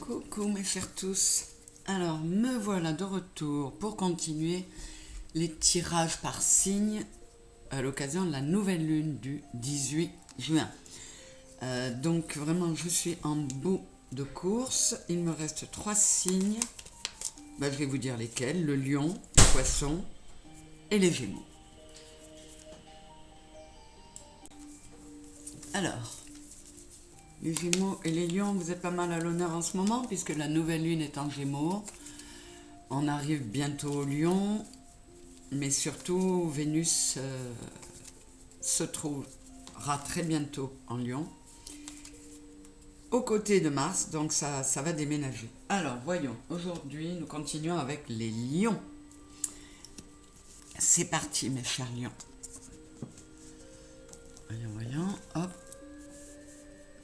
Coucou mes chers tous, alors me voilà de retour pour continuer les tirages par signe à l'occasion de la nouvelle lune du 18 juin. Donc vraiment je suis en bout de course, il me reste 3 signes, je vais vous dire lesquels, le lion, le poisson et les gémeaux. Alors, les Gémeaux et les Lions, vous êtes pas mal à l'honneur en ce moment puisque la nouvelle lune est en Gémeaux. On arrive bientôt au Lion, mais surtout Vénus se trouvera très bientôt en Lion, aux côtés de Mars, donc ça va déménager. Alors voyons, aujourd'hui nous continuons avec les Lions. C'est parti mes chers Lions. Voyons, hop.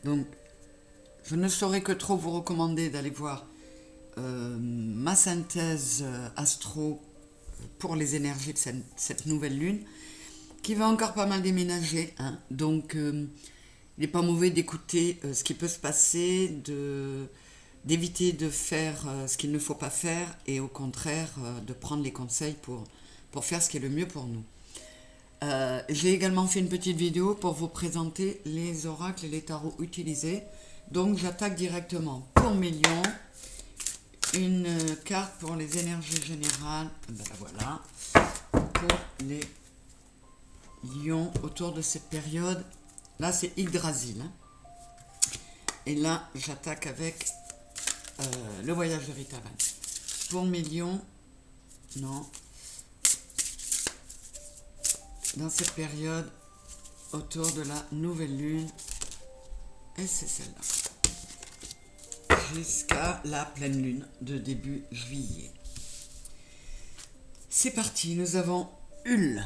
Donc, je ne saurais que trop vous recommander d'aller voir ma synthèse astro pour les énergies de cette nouvelle lune, qui va encore pas mal déménager. Hein. Donc, il n'est pas mauvais d'écouter ce qui peut se passer, d'éviter de faire ce qu'il ne faut pas faire, et au contraire, de prendre les conseils pour faire ce qui est le mieux pour nous. J'ai également fait une petite vidéo pour vous présenter les oracles et les tarots utilisés. Donc j'attaque directement pour mes lions. Une carte pour les énergies générales. Ben la voilà. Pour les lions autour de cette période. Là c'est Yggdrasil. Hein. Et là j'attaque avec le voyage de Rita Van. Pour mes lions, non. Dans cette période, autour de la nouvelle lune, et c'est celle-là, jusqu'à la pleine lune de début juillet. C'est parti, nous avons Hul,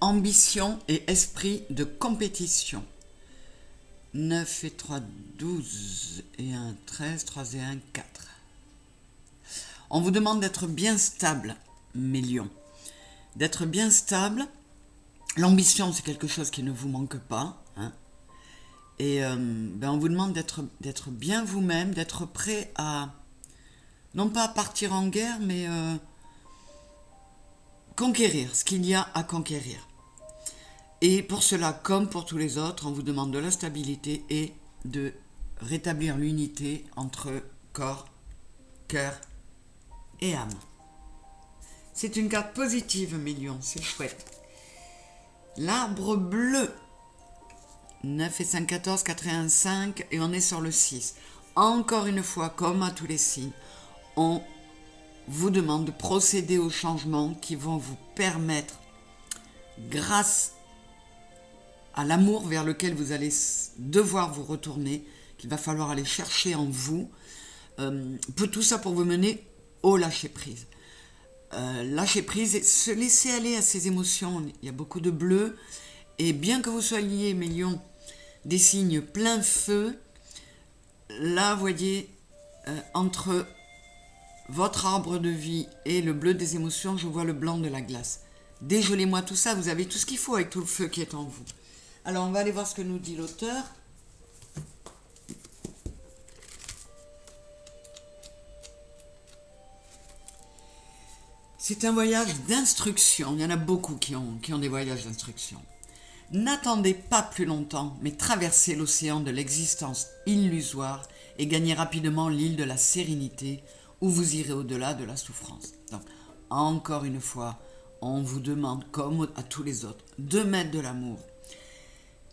ambition et esprit de compétition. 9 et 3, 12 et 1, 13, 3 et 1, 4. On vous demande d'être bien stable, mes lions. D'être bien stable. L'ambition, c'est quelque chose qui ne vous manque pas. Hein. Et on vous demande d'être bien vous-même, d'être prêt à, non pas à partir en guerre, mais conquérir ce qu'il y a à conquérir. Et pour cela, comme pour tous les autres, on vous demande de la stabilité et de rétablir l'unité entre corps, cœur et âme. C'est une carte positive, mes lions, c'est chouette. L'arbre bleu. 9 et 5, 14, 4 et 1, 5, et on est sur le 6. Encore une fois, comme à tous les signes, on vous demande de procéder aux changements qui vont vous permettre, grâce à l'amour vers lequel vous allez devoir vous retourner, qu'il va falloir aller chercher en vous, tout ça pour vous mener au lâcher-prise. Lâcher prise et se laisser aller à ses émotions. Il y a beaucoup de bleu, et bien que vous soyez, mes lions, des signes plein feu, là, voyez, entre votre arbre de vie et le bleu des émotions, je vois le blanc de la glace. Dégelez-moi tout ça, vous avez tout ce qu'il faut avec tout le feu qui est en vous. Alors, on va aller voir ce que nous dit l'auteur. C'est un voyage d'instruction. Il y en a beaucoup qui ont des voyages d'instruction. N'attendez pas plus longtemps, mais traversez l'océan de l'existence illusoire et gagnez rapidement l'île de la sérénité où vous irez au-delà de la souffrance. Donc, encore une fois, on vous demande, comme à tous les autres, de mettre de l'amour,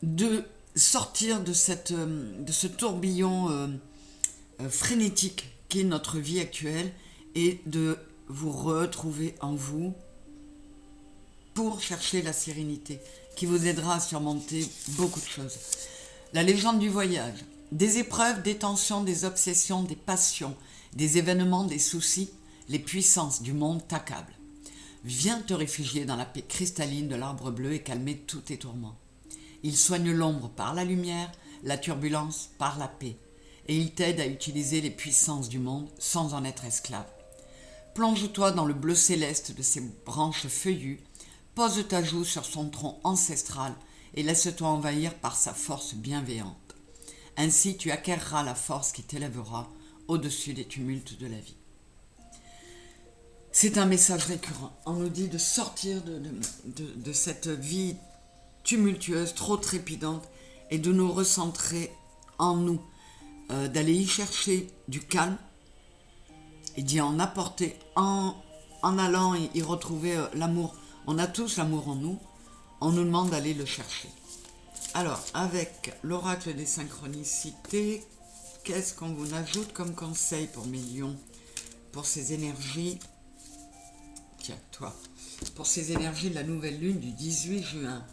de sortir de ce tourbillon frénétique qu'est notre vie actuelle et de vous retrouver en vous pour chercher la sérénité qui vous aidera à surmonter beaucoup de choses. La légende du voyage, des épreuves, des tensions, des obsessions, des passions, des événements, des soucis, les puissances du monde t'accablent. Viens te réfugier dans la paix cristalline de l'arbre bleu et calmer tous tes tourments. Il soigne l'ombre par la lumière, la turbulence par la paix, et il t'aide à utiliser les puissances du monde sans en être esclave. Plonge-toi dans le bleu céleste de ses branches feuillues, pose ta joue sur son tronc ancestral et laisse-toi envahir par sa force bienveillante. Ainsi, tu acquerras la force qui t'élèvera au-dessus des tumultes de la vie. C'est un message récurrent. On nous dit de sortir de cette vie tumultueuse, trop trépidante, et de nous recentrer en nous, d'aller y chercher du calme et d'y en apporter en allant y retrouver l'amour. On a tous l'amour en nous, on nous demande d'aller le chercher. Alors, avec l'oracle des synchronicités, qu'est-ce qu'on vous ajoute comme conseil pour mes lions, pour ces énergies? Tiens, toi, pour ces énergies de la nouvelle lune du 18 juin.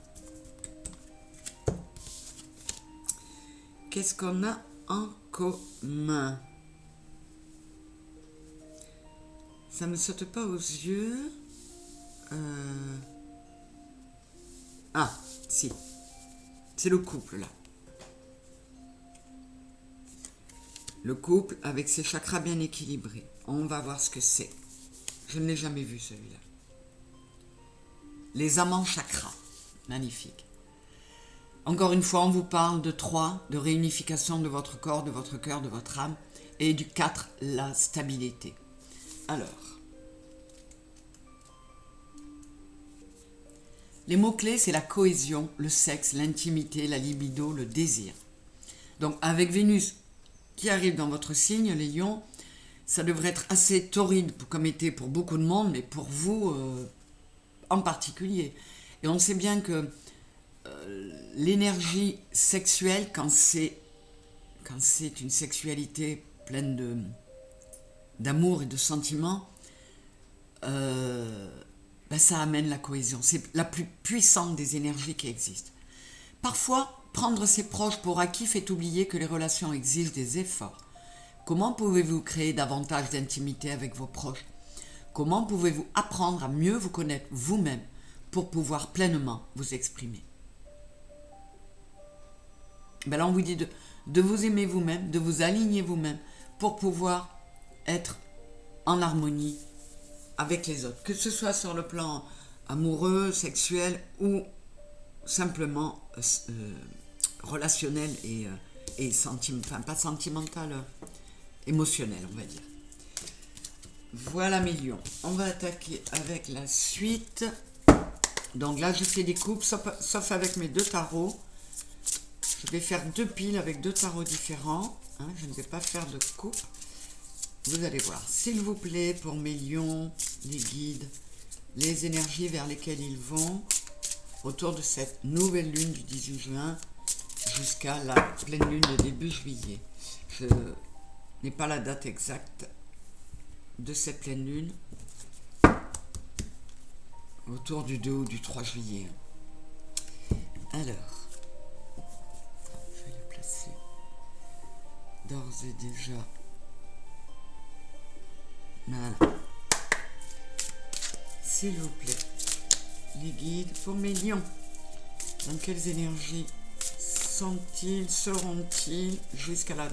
Qu'est-ce qu'on a en commun? Ça ne me saute pas aux yeux. Ah, si. C'est le couple, là. Le couple avec ses chakras bien équilibrés. On va voir ce que c'est. Je ne l'ai jamais vu, celui-là. Les amants chakras. Magnifique. Encore une fois, on vous parle de 3, de réunification de votre corps, de votre cœur, de votre âme. Et du 4, la stabilité. Alors, les mots-clés, c'est la cohésion, le sexe, l'intimité, la libido, le désir. Donc, avec Vénus qui arrive dans votre signe, les lions, ça devrait être assez torride comme été pour beaucoup de monde, mais pour vous en particulier. Et on sait bien que l'énergie sexuelle, quand c'est une sexualité pleine d'amour et de sentiments, ça amène la cohésion. C'est la plus puissante des énergies qui existent. Parfois, prendre ses proches pour acquis fait oublier que les relations exigent des efforts. Comment pouvez-vous créer davantage d'intimité avec vos proches? Comment pouvez-vous apprendre à mieux vous connaître vous-même pour pouvoir pleinement vous exprimer? Là, on vous dit de vous aimer vous-même, de vous aligner vous-même pour pouvoir être en harmonie avec les autres, que ce soit sur le plan amoureux, sexuel ou simplement relationnel et sentimental, pas sentimental, émotionnel, on va dire. Voilà mes lions. On va attaquer avec la suite. Donc là, je fais des coupes, sauf avec mes 2 tarots. Je vais faire 2 piles avec 2 tarots différents. Je ne vais pas faire de coupe. Vous allez voir. S'il vous plaît, pour mes lions, les guides, les énergies vers lesquelles ils vont autour de cette nouvelle lune du 18 juin jusqu'à la pleine lune de début juillet. Je n'ai pas la date exacte de cette pleine lune. Autour du 2 ou du 3 juillet. Alors, je vais les placer d'ores et déjà. Voilà. S'il vous plaît, les guides pour mes lions. Dans quelles énergies seront-ils jusqu'à la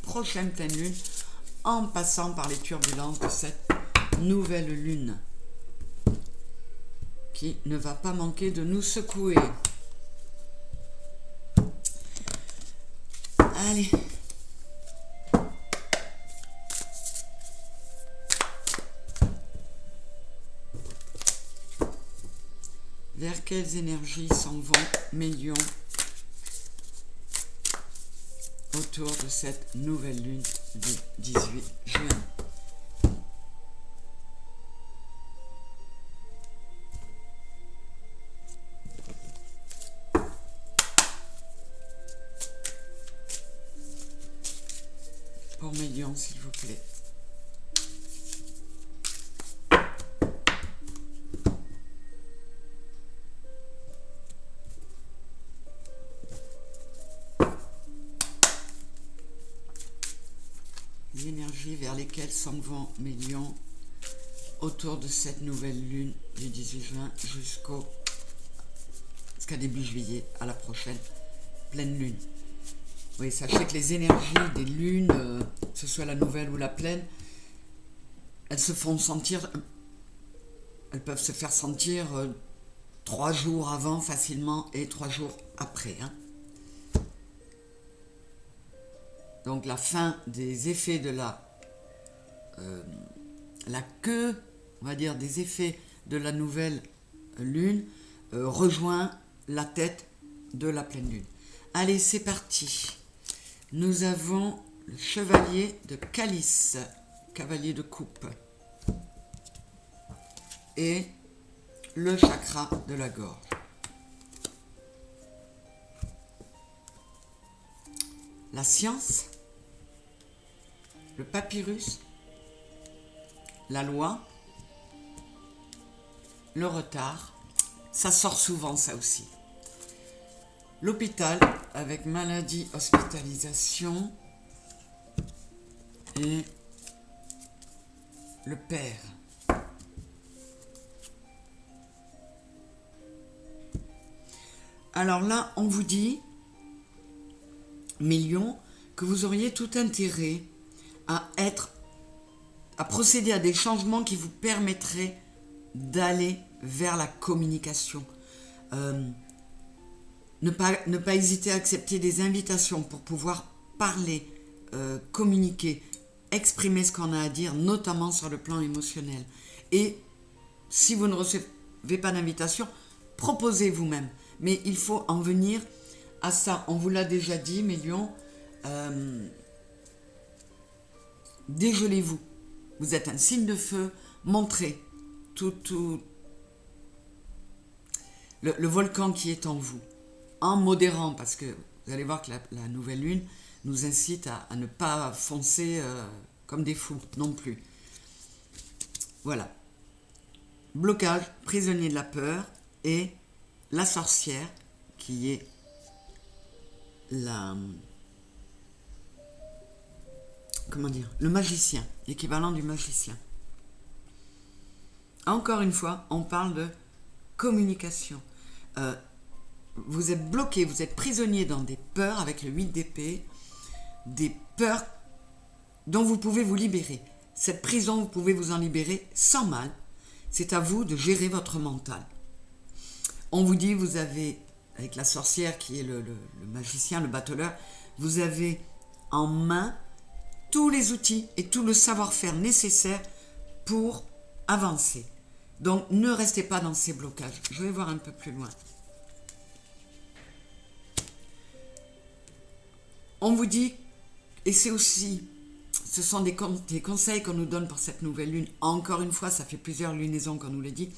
prochaine pleine lune, en passant par les turbulences de cette nouvelle lune qui ne va pas manquer de nous secouer. Allez. Vers quelles énergies s'en vont mes lions autour de cette nouvelle lune du 18 juin? Pour mes lions, s'il vous plaît. Les énergies vers lesquelles s'en vont mes lions autour de cette nouvelle lune du 18 juin jusqu'à début juillet, à la prochaine pleine lune. Oui, sachez que les énergies des lunes, que ce soit la nouvelle ou la pleine, elles se font sentir, elles peuvent se faire sentir 3 jours avant facilement et 3 jours après. donc la fin des effets de la queue, on va dire, des effets de la nouvelle lune rejoint la tête de la pleine lune. Allez, c'est parti. Nous avons le chevalier de calice, cavalier de coupe, et le chakra de la gorge. La science, le papyrus, la loi, le retard, ça sort souvent ça aussi. L'hôpital avec maladie, hospitalisation et le père. Alors là, on vous dit, Million, que vous auriez tout intérêt à procéder à des changements qui vous permettraient d'aller vers la communication. Ne pas hésiter à accepter des invitations pour pouvoir parler, communiquer, exprimer ce qu'on a à dire, notamment sur le plan émotionnel. Et si vous ne recevez pas d'invitation, proposez vous-même. Mais il faut en venir à ça. On vous l'a déjà dit, mes lions, dégelez-vous. Vous êtes un signe de feu, montrez tout le volcan qui est en vous, en modérant, parce que vous allez voir que la nouvelle lune nous incite à ne pas foncer comme des fous non plus. Voilà. Blocage, prisonnier de la peur, et la sorcière qui est le magicien, l'équivalent du magicien. Encore une fois, on parle de communication. Vous êtes bloqué, vous êtes prisonnier dans des peurs avec le 8 d'épée, des peurs dont vous pouvez vous libérer. Cette prison, vous pouvez vous en libérer sans mal. C'est à vous de gérer votre mental. On vous dit, vous avez, avec la sorcière qui est le magicien, le battleur, vous avez en main tous les outils et tout le savoir-faire nécessaire pour avancer. Donc, ne restez pas dans ces blocages. Je vais voir un peu plus loin. On vous dit, et c'est aussi, ce sont des conseils qu'on nous donne pour cette nouvelle lune. Encore une fois, ça fait plusieurs lunaisons qu'on nous le dit.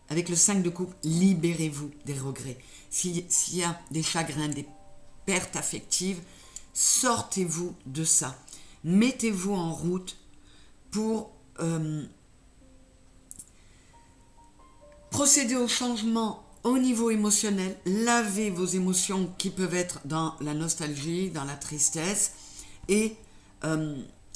Avec le 5 de coupe, libérez-vous des regrets. S'il y a des chagrins, des pertes affectives, sortez-vous de ça. Mettez-vous en route pour procéder au changement au niveau émotionnel. Lavez vos émotions qui peuvent être dans la nostalgie, dans la tristesse, et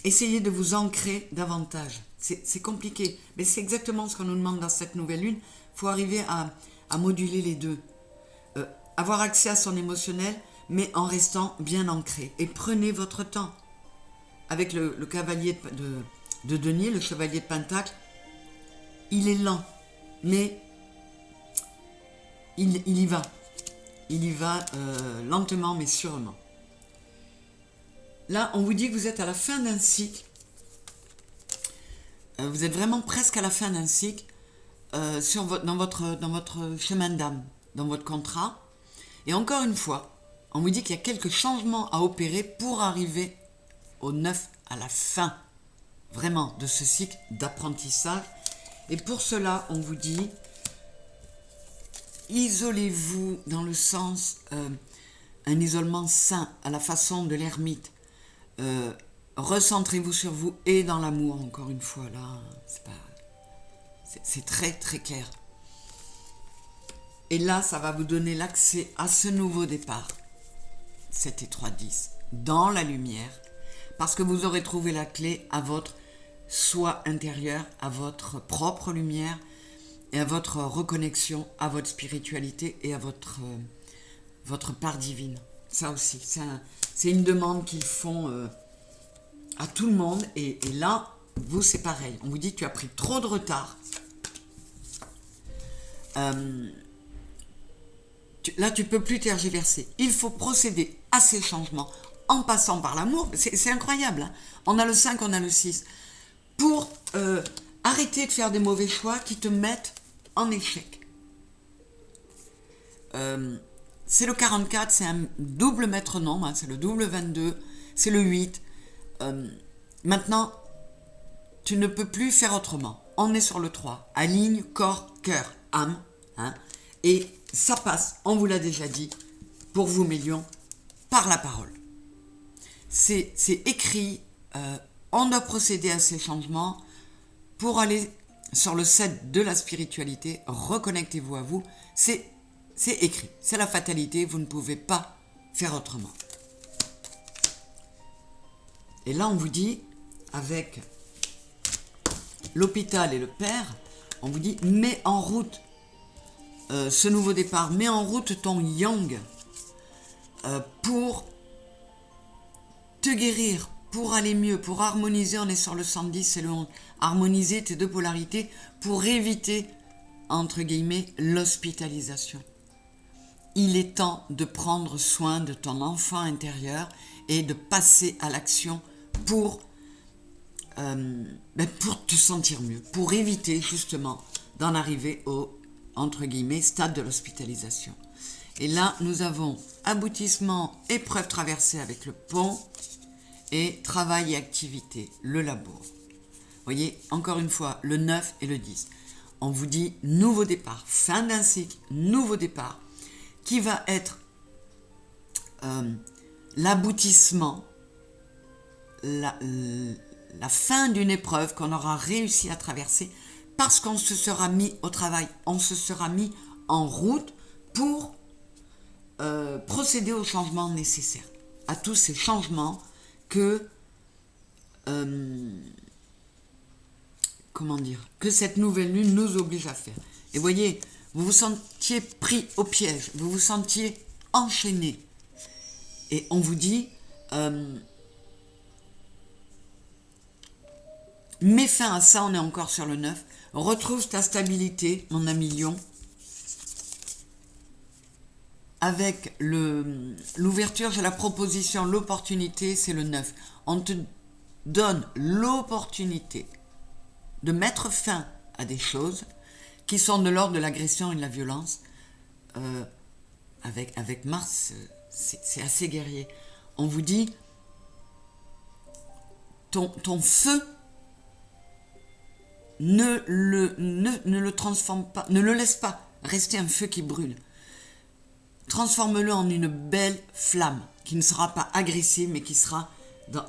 essayez de vous ancrer davantage. C'est compliqué, mais c'est exactement ce qu'on nous demande dans cette nouvelle lune. Il faut arriver à moduler les deux. Avoir accès à son émotionnel, mais en restant bien ancré. Et prenez votre temps. Avec le cavalier de denier, le chevalier de pentacle, il est lent, mais il y va. Il y va lentement, mais sûrement. Là, on vous dit que vous êtes à la fin d'un cycle. Vous êtes vraiment presque à la fin d'un cycle dans votre chemin d'âme, dans votre contrat. Et encore une fois, on vous dit qu'il y a quelques changements à opérer pour arriver au 9, à la fin, vraiment, de ce cycle d'apprentissage. Et pour cela, on vous dit, isolez-vous dans le sens, un isolement sain, à la façon de l'ermite. Recentrez-vous sur vous et dans l'amour, encore une fois, là, c'est très très clair. Et là, ça va vous donner l'accès à ce nouveau départ, 7 et 3, 10, dans la lumière, parce que vous aurez trouvé la clé à votre soi intérieur, à votre propre lumière et à votre reconnexion à votre spiritualité et à votre part divine. Ça aussi, c'est une demande qu'ils font à tout le monde. Et là, vous, c'est pareil. On vous dit que tu as pris trop de retard. Là, tu ne peux plus tergiverser. Il faut procéder à ces changements en passant par l'amour, c'est incroyable, hein. On a le 5, on a le 6, pour arrêter de faire des mauvais choix qui te mettent en échec. C'est le 44, c'est un double maître-nombre, hein, c'est le double 22, c'est le 8. Maintenant, tu ne peux plus faire autrement. On est sur le 3, aligne, corps, cœur, âme, hein, et ça passe, on vous l'a déjà dit, pour vous mes lions, par la parole. C'est écrit, on doit procéder à ces changements pour aller sur le 7 de la spiritualité, reconnectez-vous à vous, c'est écrit, c'est la fatalité, vous ne pouvez pas faire autrement. Et là on vous dit, avec l'hôpital et le père, on vous dit, mets en route ce nouveau départ, mets en route ton yang pour te guérir, pour aller mieux, pour harmoniser, on est sur le 110, c'est le 11, harmoniser tes deux polarités pour éviter, entre guillemets, l'hospitalisation. Il est temps de prendre soin de ton enfant intérieur et de passer à l'action pour te sentir mieux, pour éviter justement d'en arriver au, entre guillemets, stade de l'hospitalisation. Et là, nous avons aboutissement, épreuve traversée avec le pont et travail et activité, le labour. Vous voyez, encore une fois, le 9 et le 10. On vous dit nouveau départ, fin d'un cycle, nouveau départ, qui va être l'aboutissement, la fin d'une épreuve qu'on aura réussi à traverser parce qu'on se sera mis au travail, on se sera mis en route pour procéder aux changements nécessaires, à tous ces changements que que cette nouvelle lune nous oblige à faire. Et voyez, vous vous sentiez pris au piège, vous vous sentiez enchaîné. Et on vous dit, mets fin à ça, on est encore sur le 9, retrouve ta stabilité, mon ami Lion, avec l'ouverture, j'ai la proposition, l'opportunité, c'est le 9. On te donne l'opportunité de mettre fin à des choses qui sont de l'ordre de l'agression et de la violence. Avec Mars, c'est assez guerrier. On vous dit, ton feu, ne le transforme pas, ne le laisse pas rester un feu qui brûle. Transforme-le en une belle flamme qui ne sera pas agressive, mais qui sera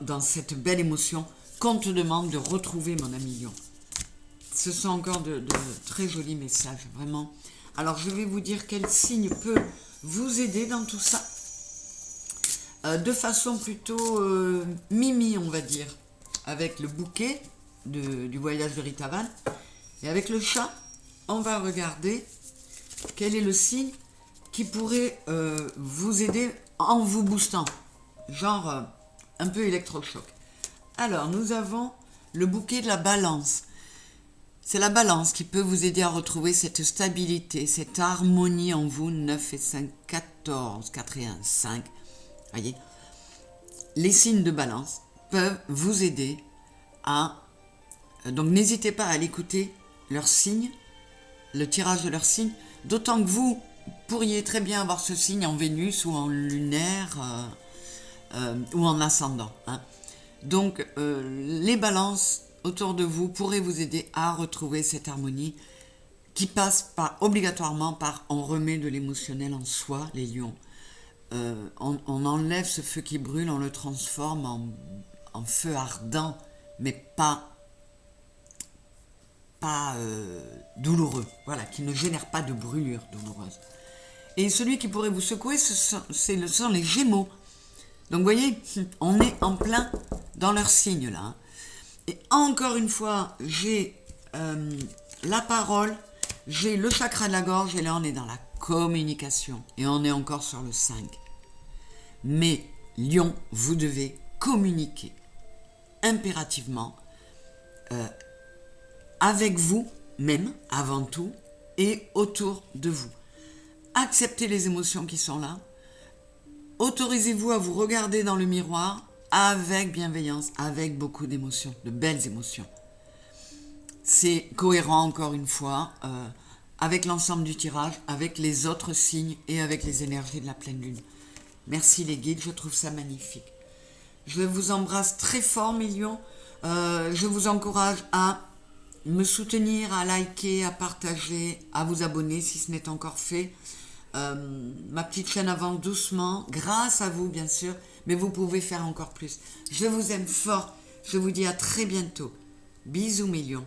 dans cette belle émotion qu'on te demande de retrouver, mon ami Lion. Ce sont encore de très jolis messages, vraiment. Alors, je vais vous dire quel signe peut vous aider dans tout ça. De façon plutôt mimi, on va dire, avec le bouquet du voyage de Ritavan. Et avec le chat, on va regarder quel est le signe qui pourrait vous aider en vous boostant. Genre un peu électrochoc. Alors, nous avons le bouquet de la balance. C'est la balance qui peut vous aider à retrouver cette stabilité, cette harmonie en vous. 9 et 5, 14, 4 et 1, 5. Voyez, les signes de balance peuvent vous aider à... Donc n'hésitez pas à aller écouter leurs signes, le tirage de leurs signes, d'autant que vous pourriez très bien avoir ce signe en Vénus ou en lunaire ou en ascendant. Hein. Donc les balances autour de vous pourraient vous aider à retrouver cette harmonie qui passe obligatoirement par on remet de l'émotionnel en soi, les lions. On enlève ce feu qui brûle, on le transforme en feu ardent, mais pas douloureux, voilà, qui ne génère pas de brûlure douloureuse. Et celui qui pourrait vous secouer, ce sont les Gémeaux. Donc vous voyez, on est en plein dans leur signe là. Hein. Et encore une fois, j'ai la parole, j'ai le chakra de la gorge, et là on est dans la communication. Et on est encore sur le 5. Mais Lion, vous devez communiquer impérativement avec vous-même, avant tout, et autour de vous. Acceptez les émotions qui sont là. Autorisez-vous à vous regarder dans le miroir avec bienveillance, avec beaucoup d'émotions, de belles émotions. C'est cohérent encore une fois avec l'ensemble du tirage, avec les autres signes et avec les énergies de la pleine lune. Merci les guides, je trouve ça magnifique. Je vous embrasse très fort, millions. Je vous encourage à me soutenir, à liker, à partager, à vous abonner si ce n'est encore fait. Ma petite chaîne avance doucement, grâce à vous bien sûr, mais vous pouvez faire encore plus. Je vous aime fort, je vous dis à très bientôt. Bisous millions.